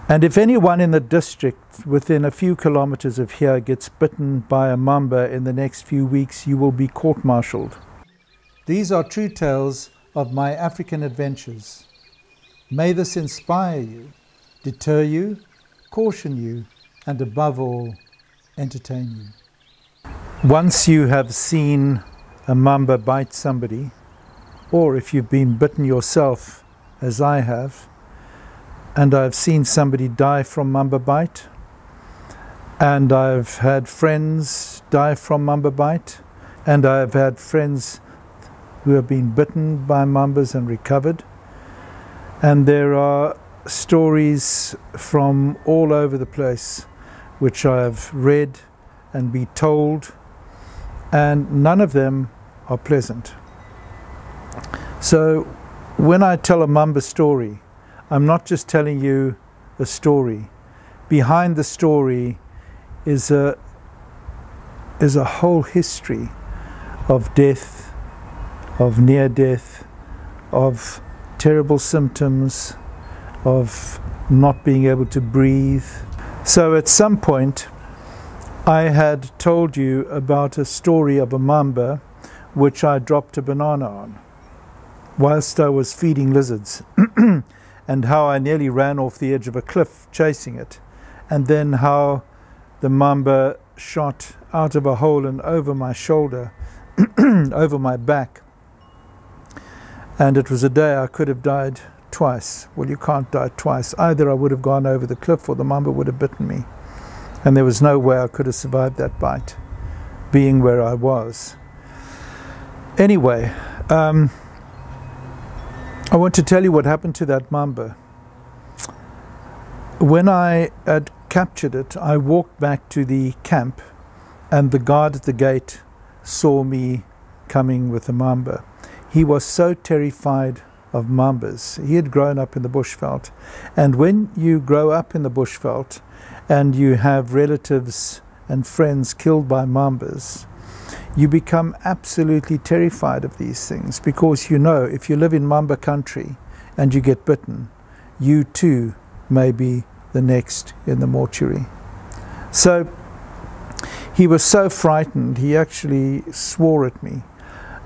And if anyone in the district within a few kilometers of here gets bitten by a mamba in the next few weeks, you will be court-martialed. These are true tales of my African adventures. May this inspire you, deter you, caution you, and above all, entertain you. Once you have seen a mamba bite somebody, or if you've been bitten yourself, as I have, and I've seen somebody die from mamba bite, and I've had friends die from mamba bite, and I've had friends who have been bitten by mambas and recovered. And there are stories from all over the place which I have read and been told, and none of them are pleasant. So when I tell a mamba story, I'm not just telling you a story. Behind the story is a whole history of death, of near death, of terrible symptoms, of not being able to breathe. So at some point I had told you about a story of a mamba which I dropped a banana on whilst I was feeding lizards and how I nearly ran off the edge of a cliff chasing it, and then how the mamba shot out of a hole and over my shoulder, over my back. And it was a day I could have died twice. Well, you can't die twice. Either I would have gone over the cliff or the mamba would have bitten me. And there was no way I could have survived that bite, being where I was. Anyway, I want to tell you what happened to that mamba. When I had captured it, I walked back to the camp, and the guard at the gate saw me coming with the mamba. He was so terrified of mambas. He had grown up in the bushveld, and when you grow up in the bushveld and you have relatives and friends killed by mambas, you become absolutely terrified of these things, because you know if you live in mamba country and you get bitten, you too may be the next in the mortuary. So he was so frightened, he actually swore at me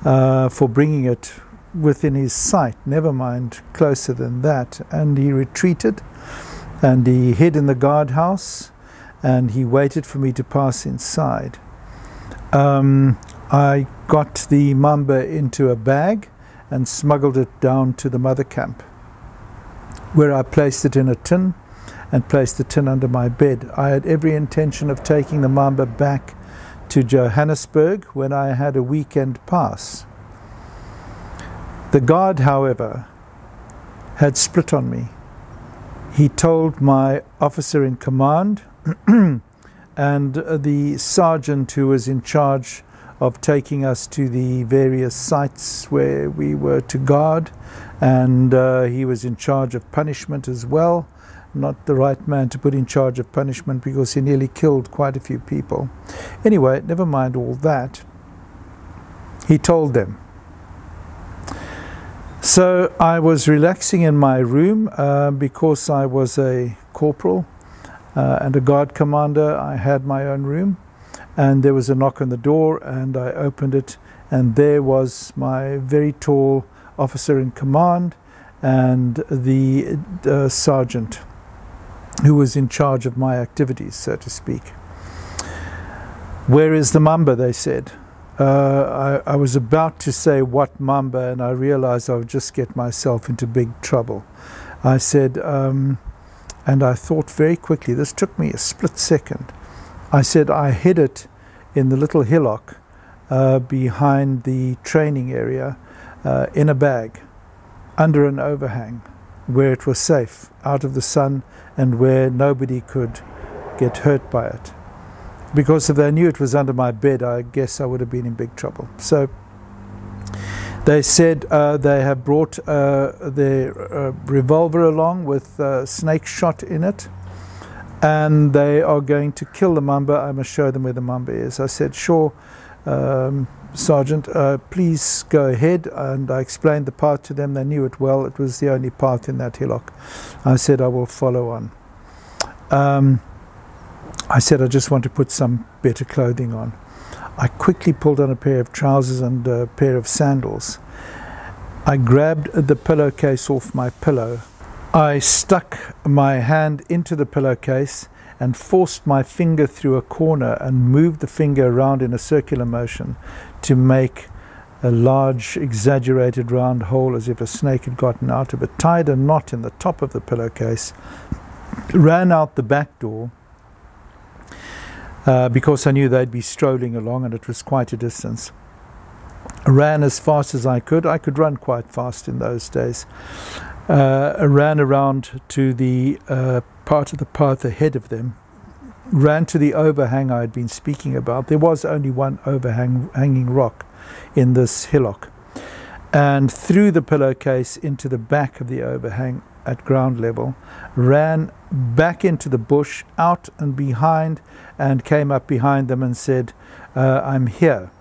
for bringing it within his sight, never mind closer than that. And he retreated and he hid in the guardhouse and he waited for me to pass inside. I got the mamba into a bag and smuggled it down to the mother camp, where I placed it in a tin and placed the tin under my bed. I had every intention of taking the mamba back to Johannesburg when I had a weekend pass. The guard, however, had split on me. He told my officer in command and the sergeant who was in charge of taking us to the various sites where we were to guard, and he was in charge of punishment as well. Not the right man to put in charge of punishment because he nearly killed quite a few people. Anyway, never mind all that. He told them. So I was relaxing in my room because I was a corporal and a guard commander. I had my own room, and there was a knock on the door, and I opened it, and there was my very tall officer in command and the sergeant who was in charge of my activities, so to speak. "Where is the mamba?" they said. I was about to say, "What mamba?" and I realized I would just get myself into big trouble. I said, and I thought very quickly, this took me a split second. I said, "I hid it in the little hillock behind the training area in a bag under an overhang where it was safe, out of the sun, and where nobody could get hurt by it. Because if they knew it was under my bed, I guess I would have been in big trouble." So they said they have brought their revolver along with snake shot in it, and they are going to kill the mamba. I must show them where the mamba is. I said, "Sure, Sergeant, please go ahead." And I explained the path to them. They knew it well. It was the only path in that hillock. I said, "I will follow on." I said, I just want to put some better clothing on. I quickly pulled on a pair of trousers and a pair of sandals. I grabbed the pillowcase off my pillow. I stuck my hand into the pillowcase and forced my finger through a corner and moved the finger around in a circular motion to make a large, exaggerated round hole as if a snake had gotten out of it, tied a knot in the top of the pillowcase, ran out the back door, because I knew they'd be strolling along and it was quite a distance. Ran as fast as I could. I could run quite fast in those days. Ran around to the part of the path ahead of them. Ran to the overhang I had been speaking about. There was only one overhanging rock in this hillock. And threw the pillowcase into the back of the overhang at ground level, ran back into the bush, out and behind, and came up behind them and said, I'm here.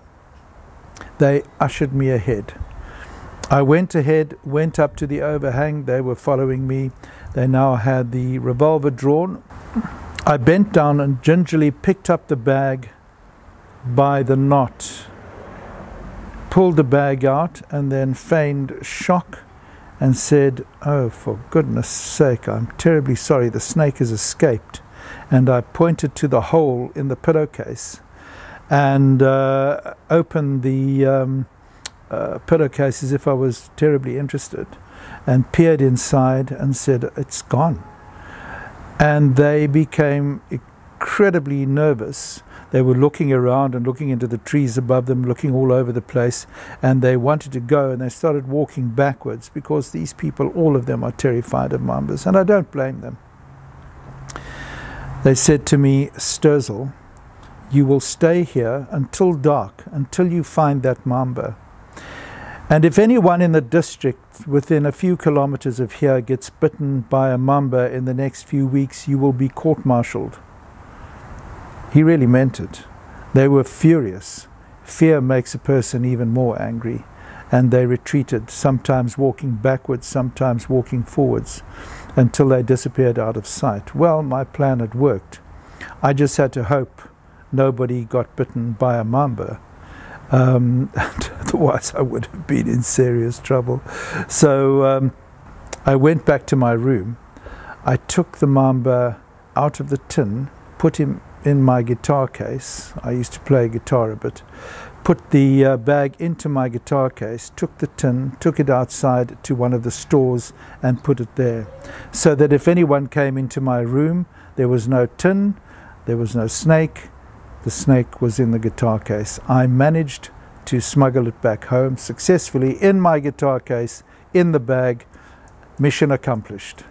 They ushered me ahead. I went ahead, went up to the overhang. They were following me. They now had the revolver drawn. I bent down and gingerly picked up the bag by the knot, pulled the bag out, and then feigned shock and said, oh, for goodness sake, I'm terribly sorry, the snake has escaped. And I pointed to the hole in the pillowcase and opened the pillowcase as if I was terribly interested, and peered inside and said, it's gone. And they became incredibly nervous. They were looking around and looking into the trees above them, looking all over the place, and they wanted to go, and they started walking backwards because these people, all of them, are terrified of mambas, and I don't blame them. They said to me, Sterzel, you will stay here until dark, until you find that mamba. And if anyone in the district within a few kilometers of here gets bitten by a mamba in the next few weeks, you will be court-martialed. He really meant it. They were furious. Fear makes a person even more angry. And they retreated, sometimes walking backwards, sometimes walking forwards, until they disappeared out of sight. Well, my plan had worked. I just had to hope nobody got bitten by a mamba. And otherwise I would have been in serious trouble. So I went back to my room. I took the mamba out of the tin, put him in my guitar case. I used to play guitar a bit. Put the bag into my guitar case, took the tin, took it outside to one of the stores and put it there. So that if anyone came into my room, there was no tin, there was no snake. The snake was in the guitar case. I managed to smuggle it back home successfully in my guitar case, in the bag. Mission accomplished.